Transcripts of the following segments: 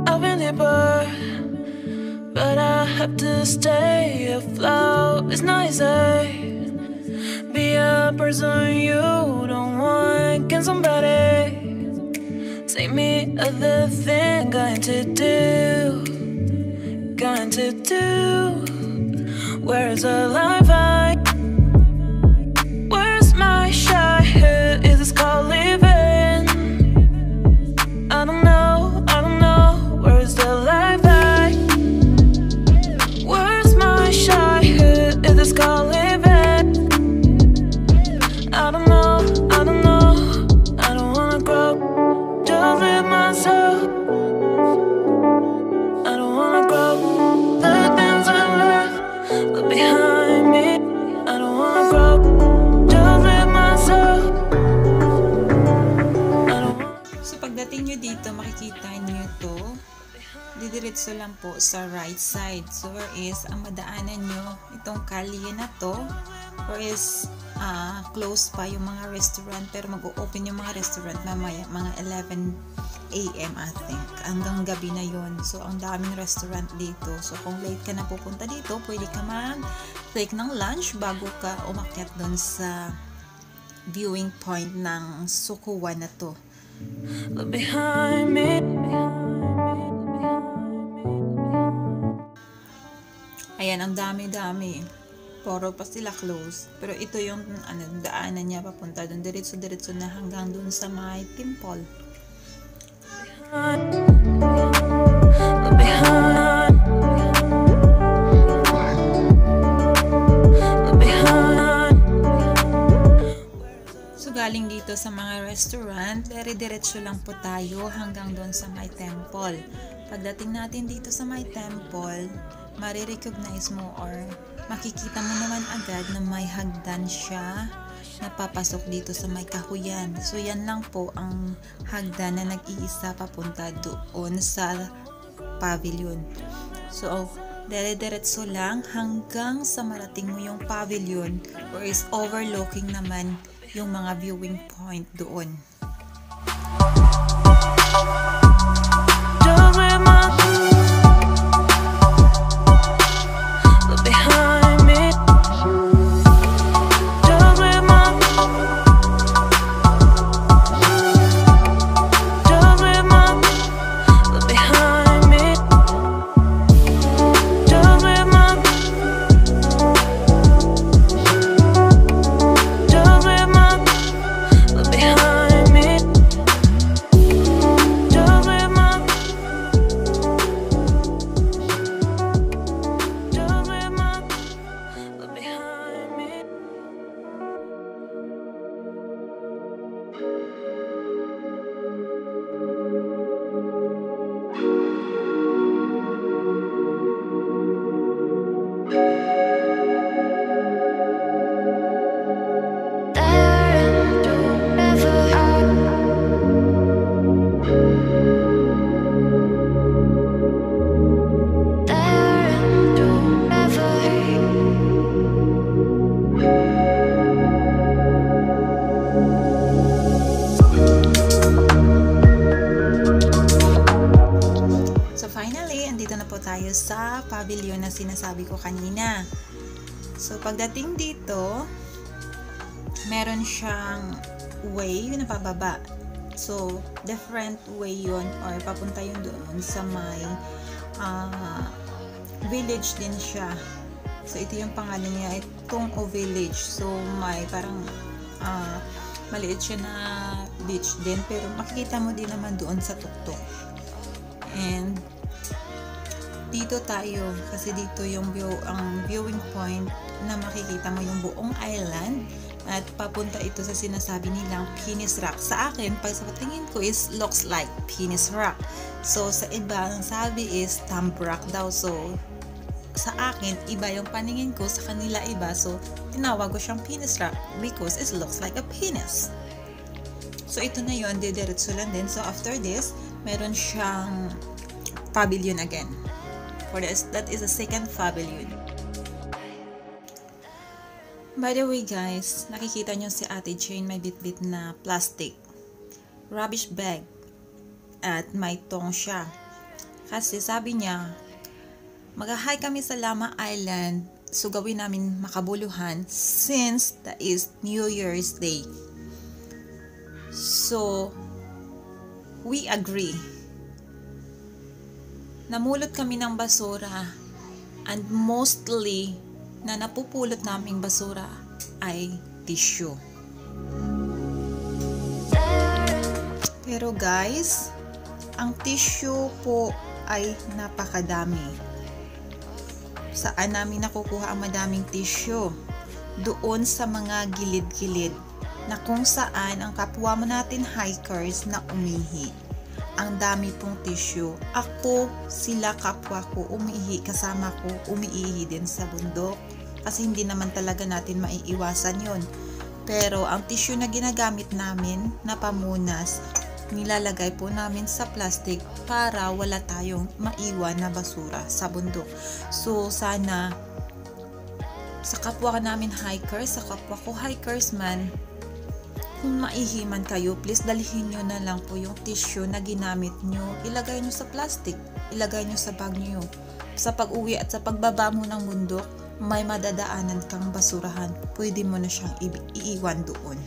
I've been here, but I have to stay afloat. It's not easy. Be a person you don't want. Can somebody take me other thing? Going to do? Where's the life I? Where's my childhood? Is this called living? I don't know. Where's the life I? Where's my childhood? Is this called living? I don't know. I don't wanna grow. Just live myself. I don't wanna grow. The things I left behind me. I don't wanna grow. Just live myself. I don't wanna. So pagdating nyo dito, makikita nyo to. Didiretso lang po sa right side. So where is ang madaanan nyo itong kalye na to, where is close pa yung mga restaurant, pero mag-o-open yung mga restaurant mamaya mga 11 AM I think, hanggang gabi na yun. So ang daming restaurant dito. So kung late ka na pupunta dito, pwede ka mag-take ng lunch bago ka umakyat doon sa viewing point ng Sukuwa na to. Look behind me. Ayan, ang dami-dami. Puro pa sila close. Pero ito yung daanan niya papunta doon. Diretso-diretso na hanggang doon sa may temple. Look behind. Look behind. So galing dito sa mga restaurant, diretso lang po tayo hanggang doon sa may temple. Pagdating natin dito sa may temple, marirecognize mo or makikita mo naman agad na may hagdan siya na papasok dito sa may kahuyan. So yan lang po ang hagdan na nag-iisa papunta doon sa pavilion. So dire-diretso lang hanggang sa marating mo yung pavilion, or is overlooking naman yung mga viewing point doon. Tayo sa pavilion na sinasabi ko kanina. So pagdating dito, meron siyang way na pababa. So different way yun, or papunta yun doon sa may village din siya. So ito yung pangalan niya, Tong-o Village. So may parang maliit siya na beach din, pero makikita mo din naman doon sa tuktok. And dito tayo, kasi dito yung ang viewing point na makikita mo yung buong island, at papunta ito sa sinasabi nilang Penis Rock. Sa akin, pag sa tingin ko is looks like Penis Rock. So sa iba, ang sabi is Thumb Rock daw. So sa akin, iba yung paningin ko, sa kanila iba. So tinawag ko siyang Penis Rock because it looks like a penis. So ito na yun, didiretso lang din. So after this, meron siyang pavilion again. For this, that is a second pavilion. By the way guys, nakikita nyo si Ate Jane may bit-bit na plastic rubbish bag at may tong siya. Kasi sabi niya, mag-hike kami sa Lamma Island, so gawin namin makabuluhan since that is New Year's Day. So, we agree. Namulot kami ng basura and mostly na napupulot naming basura ay tissue. Pero guys, ang tissue po ay napakadami. Saan namin nakukuha ang madaming tissue? Doon sa mga gilid-gilid na kung saan ang kapwa mo natin hikers na umihi. Ang dami pong tissue. Ako, sila kapwa ko umihi, kasama ko umiihi din sa bundok. Kasi hindi naman talaga natin maiiwasan yun. Pero ang tissue na ginagamit namin na pamunas, nilalagay po namin sa plastic para wala tayong maiwan na basura sa bundok. So sana sa kapwa namin hikers, sa kapwa ko hikers man, kung maihiman kayo, please dalhin nyo na lang po yung tissue na ginamit nyo. Ilagay nyo sa plastic, ilagay nyo sa bag nyo. Sa pag-uwi at sa pagbaba mo ng bundok, may madadaanan kang basurahan, pwede mo na siyang iiwan doon.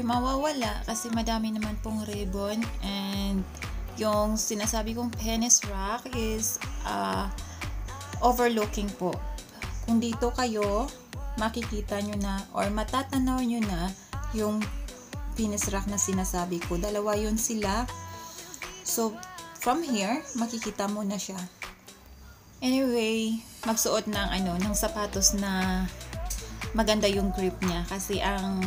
Mawawala kasi madami naman pong ribbon, and yung sinasabi kong penis rack is overlooking po. Kung dito kayo, makikita nyo na or matatanaw nyo na yung penis rack na sinasabi ko. Dalawa yun sila. So, from here, makikita mo na siya. Anyway, magsuot ng sapatos na maganda yung grip niya kasi ang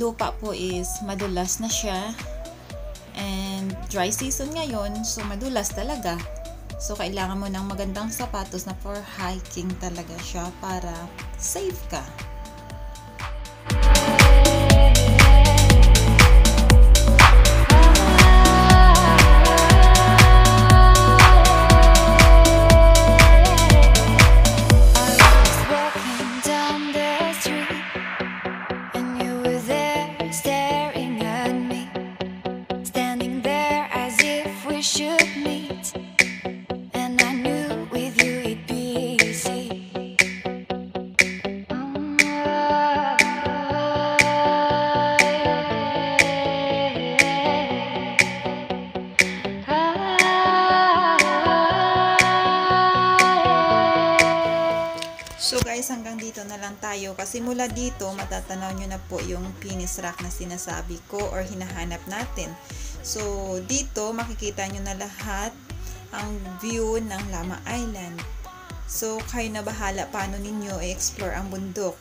lupa po is madulas na siya, and dry season ngayon, so madulas talaga. So kailangan mo ng magandang sapatos na for hiking talaga siya para safe ka. So guys, hanggang dito na lang tayo kasi mula dito matatanaw nyo na po yung penis rack na sinasabi ko or hinahanap natin. So dito makikita nyo na lahat ang view ng Lamma Island. So kayo na bahala paano ninyo i-explore ang bundok.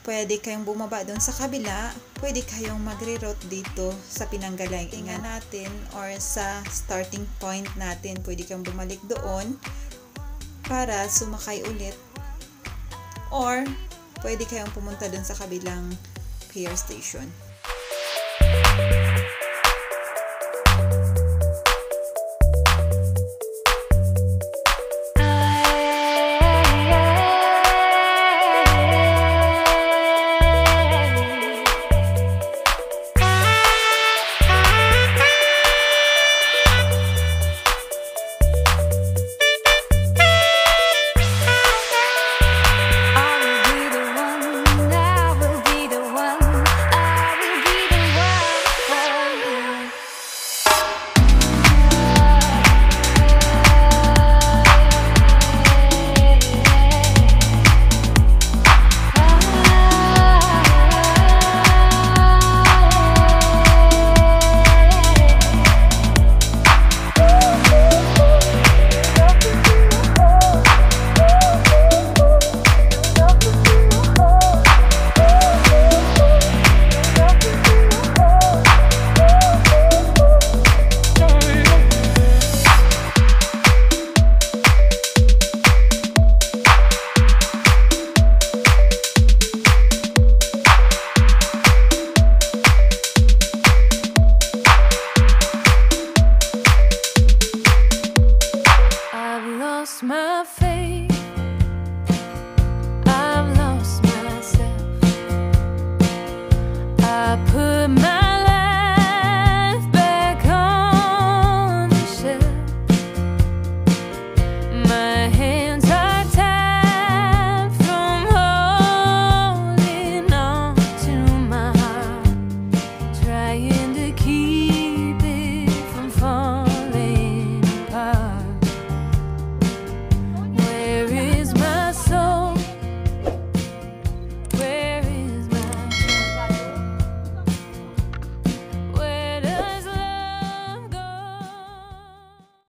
Pwede kayong bumaba doon sa kabila, pwede kayong magre-route dito sa pinanggalingan natin or sa starting point natin. Pwede kayong bumalik doon para sumakay ulit. Or, pwede kayong pumunta dun sa kabilang pier station.